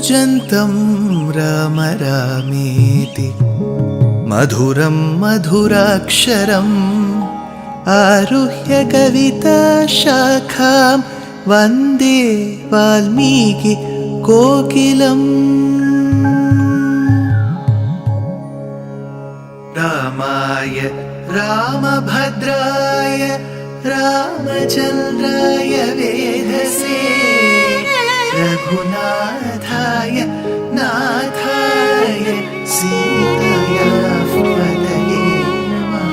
कूजन्तं राम रामेति मधुरं मधुराक्षरम् आरुह्य कविताशाखां वन्दे वाल्मीकि कोकिलम्। रामाय रामभद्राय रामचन्द्राय वेधसे रघुनाथाय नाथाय सीताया पतये नमः।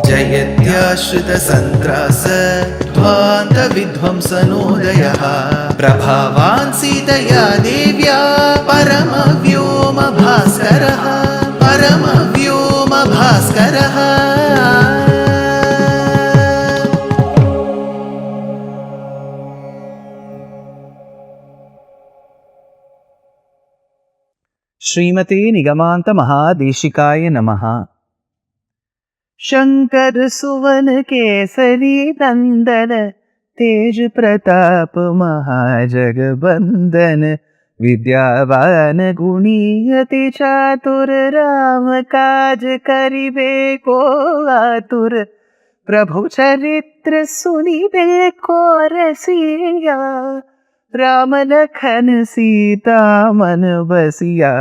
जयत्याश्रितसन्त्रास ध्वान्तविध्वंसनोदयः प्रभावान् सीतया देव्या परमव्योमभास्करः परमव्योमभास्करः। श्रीमते निगमान्त महादेशिकाय नमः। शंकर सुवन केसरी नंदन तेज प्रताप महाजगबंदन विद्यावान गुणी अति चातुर राम काज करिबे को आतुर प्रभु चरित्र सुनिबे को रसिया राम लखन सीता मन बसिया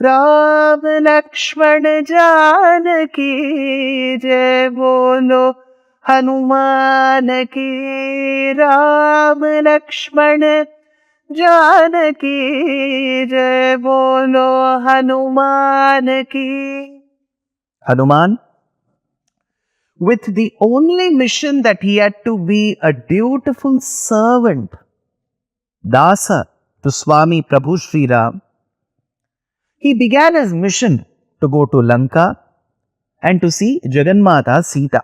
राम लक्ष्मण जानकी जय बोलो हनुमान की राम लक्ष्मण जानकी जय बोलो हनुमान की। Hanuman, with the only mission that he had to be a dutiful servant, Dasa to Swami Prabhu Sri Ram, he began his mission to go to Lanka and to see Jagannatha Sita.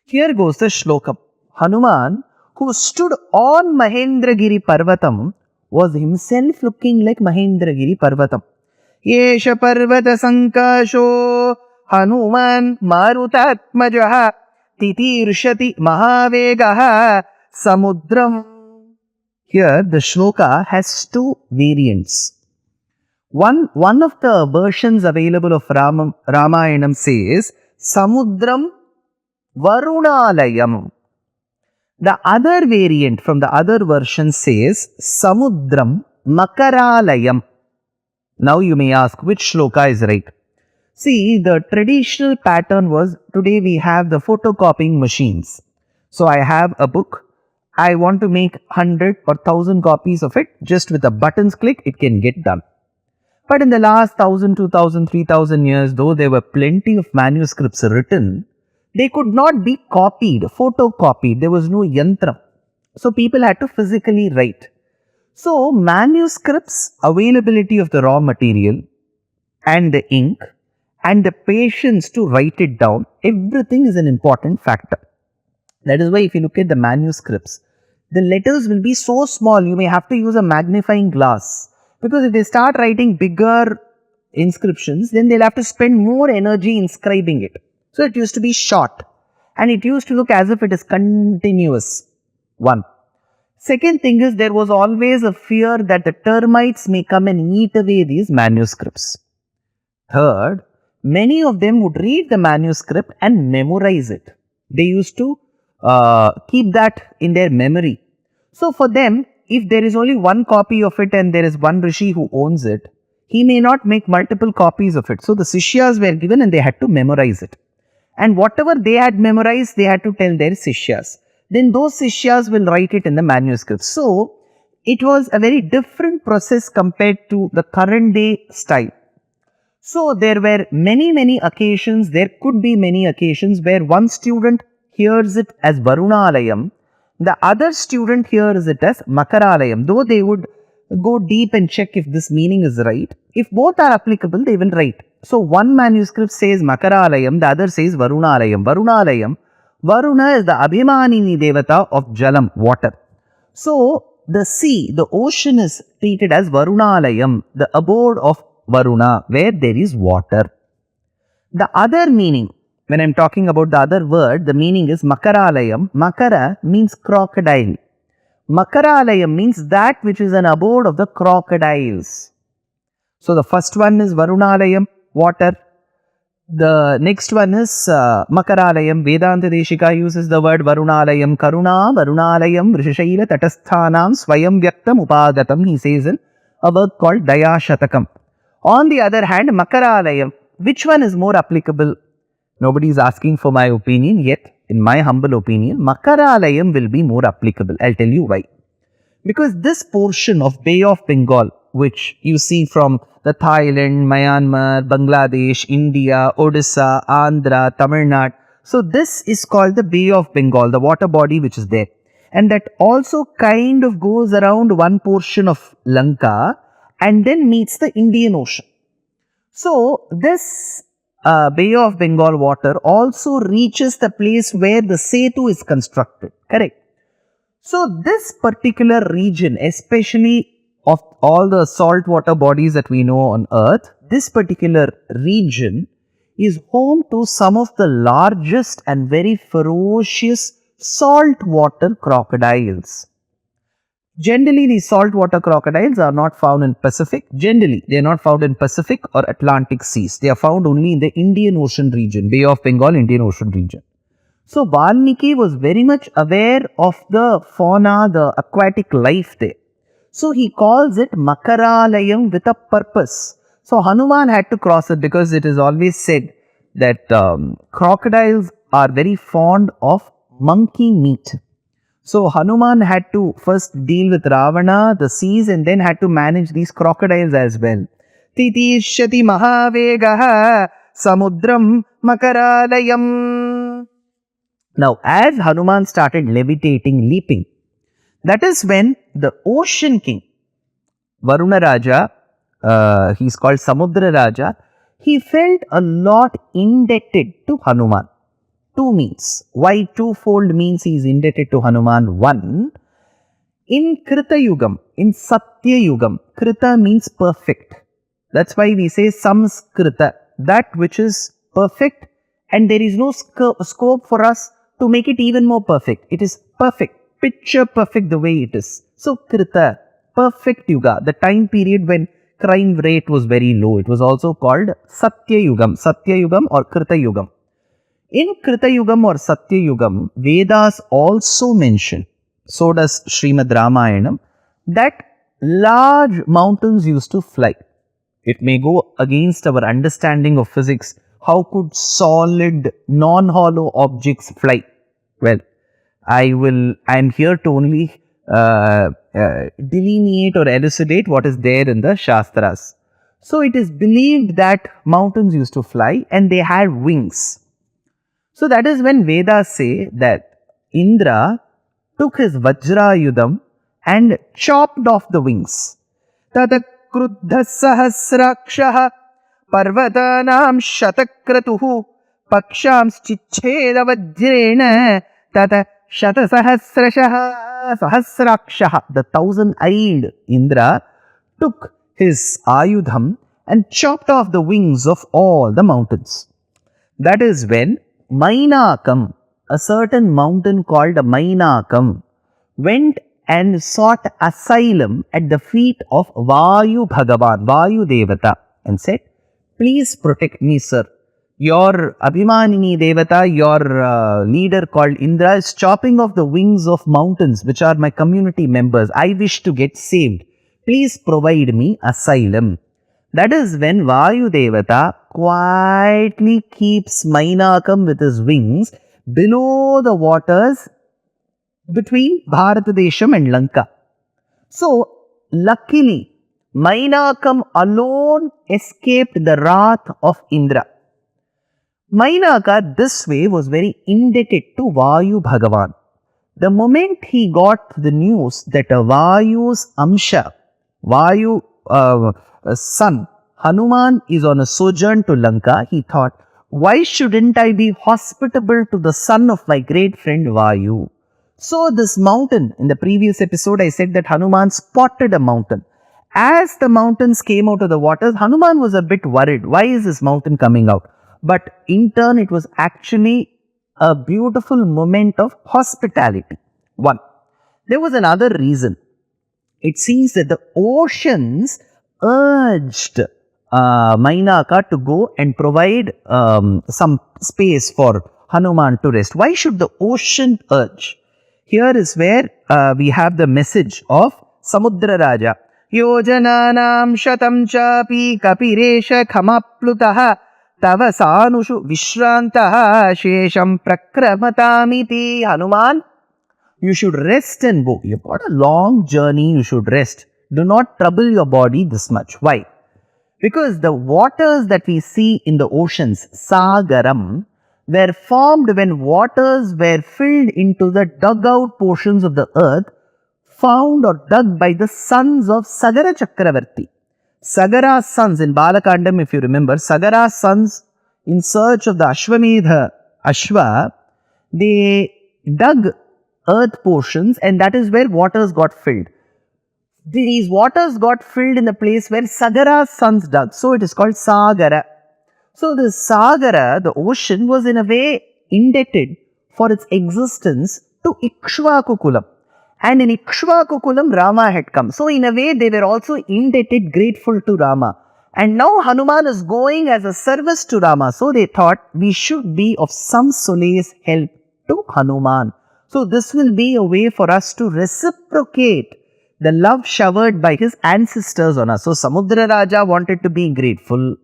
Here goes the shlokam. Hanuman, who stood on Mahendragiri Parvatam, was himself looking like Mahendragiri Parvatam. Yesha Parvata Sankasho Hanuman Marutatmajaha Titirshati Mahavegaha Samudram. Here the shloka has two variants. One of the versions available of Ramayanam says Samudram Varunalayam. The other variant from the other version says Samudram Makaralayam. Now you may ask which shloka is right. See, the traditional pattern was, today we have the photocopying machines. So I have a book, I want to make 100 or 1000 copies of it, just with a button's click it can get done. But in the last 1000, 2000, 3000 years, though there were plenty of manuscripts written, they could not be copied, photocopied. There was no yantra. So people had to physically write. So manuscripts, availability of the raw material and the ink and the patience to write it down, everything is an important factor. That is why if you look at the manuscripts, the letters will be so small, you may have to use a magnifying glass. Because if they start writing bigger inscriptions, then they'll have to spend more energy inscribing it. So it used to be short and it used to look as if it is continuous. One. Second thing is, there was always a fear that the termites may come and eat away these manuscripts. Third, many of them would read the manuscript and memorize it. They used to keep that in their memory. So for them, if there is only one copy of it and there is one rishi who owns it, he may not make multiple copies of it. So the sishyas were given and they had to memorize it. And whatever they had memorized, they had to tell their sishyas. Then those sishyas will write it in the manuscript. So it was a very different process compared to the current day style. So there were many occasions, there could be many occasions where one student hears it as Varunalayam, the other student hears it as Makaralayam, though they would go deep and check if this meaning is right. If both are applicable, they will write. So one manuscript says Makaralayam, the other says Varunalayam. Varunalayam, Varuna is the Abhimanini Devata of Jalam, water. So the sea, the ocean is treated as Varunalayam, the abode of Varuna, where there is water. The other meaning, when I'm talking about the other word, the meaning is Makaralayam. Makara means crocodile. Makaralayam means that which is an abode of the crocodiles. So the first one is Varunalayam, water. The next one is Makaralayam. Vedanta Deshika uses the word Varunalayam. Karuna, Varunalayam, Rishashaila, Tatasthanam, Swayam Vyaktam, Upagatam. He says in a work called Daya Shatakam. On the other hand, Makaralayam. Which one is more applicable? Nobody is asking for my opinion yet. In my humble opinion, Makaralayam will be more applicable. I'll tell you why. Because this portion of Bay of Bengal, which you see from the Thailand, Myanmar, Bangladesh, India, Odisha, Andhra, Tamil Nadu. So this is called the Bay of Bengal, the water body which is there. And that also kind of goes around one portion of Lanka and then meets the Indian Ocean. So this Bay of Bengal water also reaches the place where the Setu is constructed. Correct. So this particular region, especially of all the saltwater bodies that we know on earth, this particular region is home to some of the largest and very ferocious saltwater crocodiles. Generally, these saltwater crocodiles are not found in Pacific. Generally, they are not found in Pacific or Atlantic seas. They are found only in the Indian Ocean region, Bay of Bengal, Indian Ocean region. So, Valmiki was very much aware of the fauna, the aquatic life there. So, he calls it Makaralayam with a purpose. So, Hanuman had to cross it because it is always said that crocodiles are very fond of monkey meat. So, Hanuman had to first deal with Ravana, the seas, and then had to manage these crocodiles as well. Titishati Mahavegaha Samudram Makaralayam. Now, as Hanuman started levitating, leaping, that is when the ocean king, Varuna Raja, he's called Samudra Raja, he felt a lot indebted to Hanuman. Two means. Why twofold means he is indebted to Hanuman? One, in Krita Yugam, in Satya Yugam, Krita means perfect. That's why we say Samskrita, that which is perfect, and there is no scope for us to make it even more perfect. It is perfect, picture perfect the way it is. So Krita, perfect Yuga, the time period when crime rate was very low. It was also called Satya Yugam or Krita Yugam. In Krita Yugam or Satya Yugam, Vedas also mention, so does Srimad Ramayana, that large mountains used to fly. It may go against our understanding of physics. How could solid, non-hollow objects fly? Well, I am here to only delineate or elucidate what is there in the Shastras. So, it is believed that mountains used to fly and they had wings. So, that is when Vedas say that Indra took his Vajrayudam and chopped off the wings. Tata kruddha sahasrakshaha parvatanam shatakratuhu pakshams chichcheda vajrena tata shatasahasrashaha sahasrakshaha. The 1,000-eyed Indra took his Ayudham and chopped off the wings of all the mountains. That is when Mainakam, a certain mountain called Mainakam, went and sought asylum at the feet of Vayu Bhagavan, Vayu Devata, and said, please protect me, sir. Your Abhimanini Devata, your leader called Indra, is chopping off the wings of mountains, which are my community members. I wish to get saved. Please provide me asylum. That is when Vayu Devata quietly keeps Mainakam with his wings below the waters between Bharatadesham and Lanka. So, luckily, Mainakam alone escaped the wrath of Indra. Mainaka this way was very indebted to Vayu Bhagavan. The moment he got the news that Vayu's Amsha, Vayu son, Hanuman is on a sojourn to Lanka, he thought, why shouldn't I be hospitable to the son of my great friend Vayu? So this mountain, in the previous episode I said that Hanuman spotted a mountain. As the mountains came out of the waters, Hanuman was a bit worried. Why is this mountain coming out? But in turn, it was actually a beautiful moment of hospitality. One, there was another reason. It seems that the oceans urged Mainaka to go and provide some space for Hanuman to rest. Why should the ocean urge? Here is where we have the message of Samudra Raja. Yojananam shatam chapi kapiresha khamaplutaha tava sanushu vishrantaha shesham prakramatamiti. Hanuman, you should rest and go. You've got a long journey, you should rest. Do not trouble your body this much. Why? Because the waters that we see in the oceans, Sagaram, were formed when waters were filled into the dugout portions of the earth found or dug by the sons of Sagara Chakravarti. Sagara's sons in Balakandam, if you remember, Sagara's sons in search of the Ashwamedha Ashwa, they dug earth portions and that is where waters got filled. These waters got filled in the place where Sagara's sons dug. So it is called Sagara. So the Sagara, the ocean, was in a way indebted for its existence to Ikshwaku Kulam. And in Ikshwaku Kulam, Rama had come. So in a way, they were also indebted, grateful to Rama. And now Hanuman is going as a service to Rama. So they thought we should be of some solace help to Hanuman. So this will be a way for us to reciprocate the love showered by his ancestors on us. So Samudra Raja wanted to be grateful.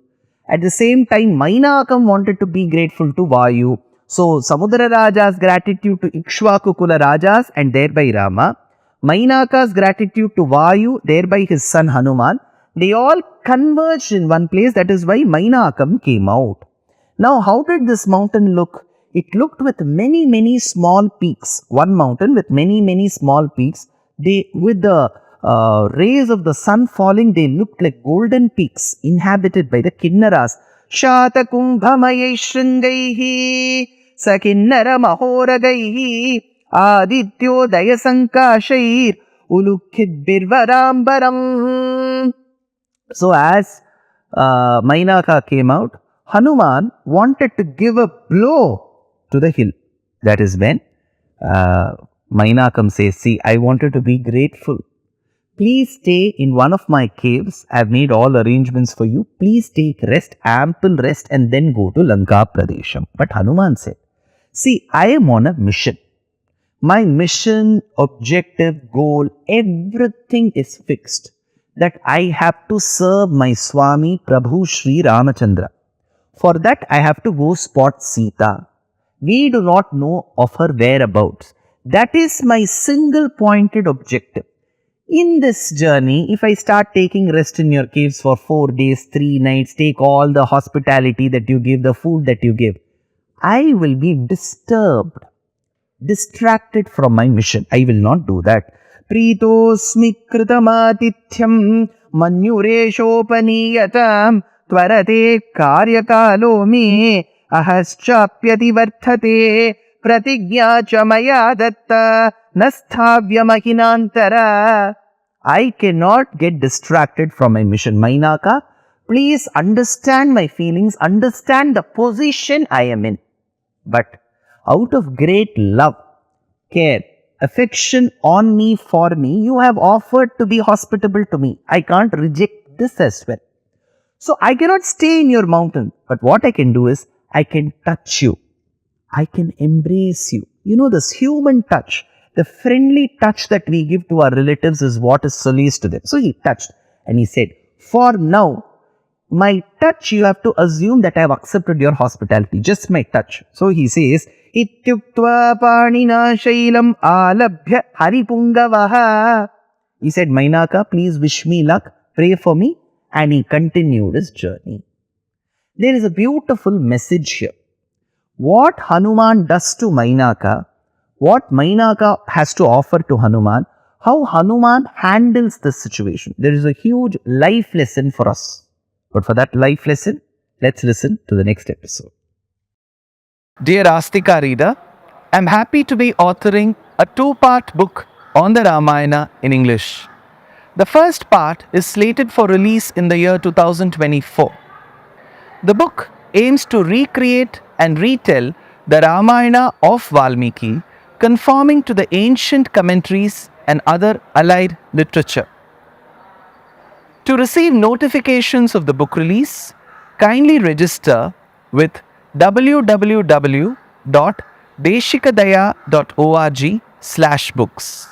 At the same time, Mainakam wanted to be grateful to Vayu. So Samudra Raja's gratitude to Ikshwaku Kula Rajas and thereby Rama. Mainaka's gratitude to Vayu, thereby his son Hanuman. They all converged in one place. That is why Mainakam came out. Now, how did this mountain look? It looked with many small peaks. One mountain with many small peaks. They, with the rays of the sun falling, they looked like golden peaks inhabited by the Kinnaras. Shata kumbhamayai shringaihi sakinnara mahoragaihi adityo dayasankashair ulukhid birvarambaram. So as Mainaka came out, Hanuman wanted to give a blow to the hill. That is when Mainakam says, see, I wanted to be grateful. Please stay in one of my caves. I have made all arrangements for you. Please take rest, ample rest, and then go to Lanka Pradesham. But Hanuman said, see, I am on a mission. My mission, objective, goal, everything is fixed. That I have to serve my Swami Prabhu Sri Ramachandra. For that, I have to go spot Sita. We do not know of her whereabouts. That is my single pointed objective. In this journey, if I start taking rest in your caves for 4 days, 3 nights, take all the hospitality that you give, the food that you give, I will be disturbed, distracted from my mission. I will not do that. Pritosmi kritamatithyam manyureshopaniyam tvarate karyakalo me ahaschapyati varthate pratigya cha maya datta nasthavya mahinantara. I cannot get distracted from my mission. Mainaka, please understand my feelings, understand the position I am in. But out of great love, care, affection on me, for me, you have offered to be hospitable to me. I can't reject this as well. So I cannot stay in your mountain. But what I can do is, I can touch you. I can embrace you. You know, this human touch, the friendly touch that we give to our relatives is what is solace to them. So he touched and he said, for now, my touch, you have to assume that I have accepted your hospitality. Just my touch. So he says, Ityuktva panina shailam alabhya haripungavaha. He said, Mainaka, please wish me luck, pray for me. And he continued his journey. There is a beautiful message here. What Hanuman does to Mainaka, what Mainaka has to offer to Hanuman, how Hanuman handles this situation. There is a huge life lesson for us. But for that life lesson, let's listen to the next episode. Dear Astika reader, I am happy to be authoring a 2-part book on the Ramayana in English. The first part is slated for release in the year 2024. The book aims to recreate and retell the Ramayana of Valmiki, conforming to the ancient commentaries and other allied literature. To receive notifications of the book release, kindly register with www.deshikadaya.org/books.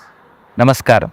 Namaskaram.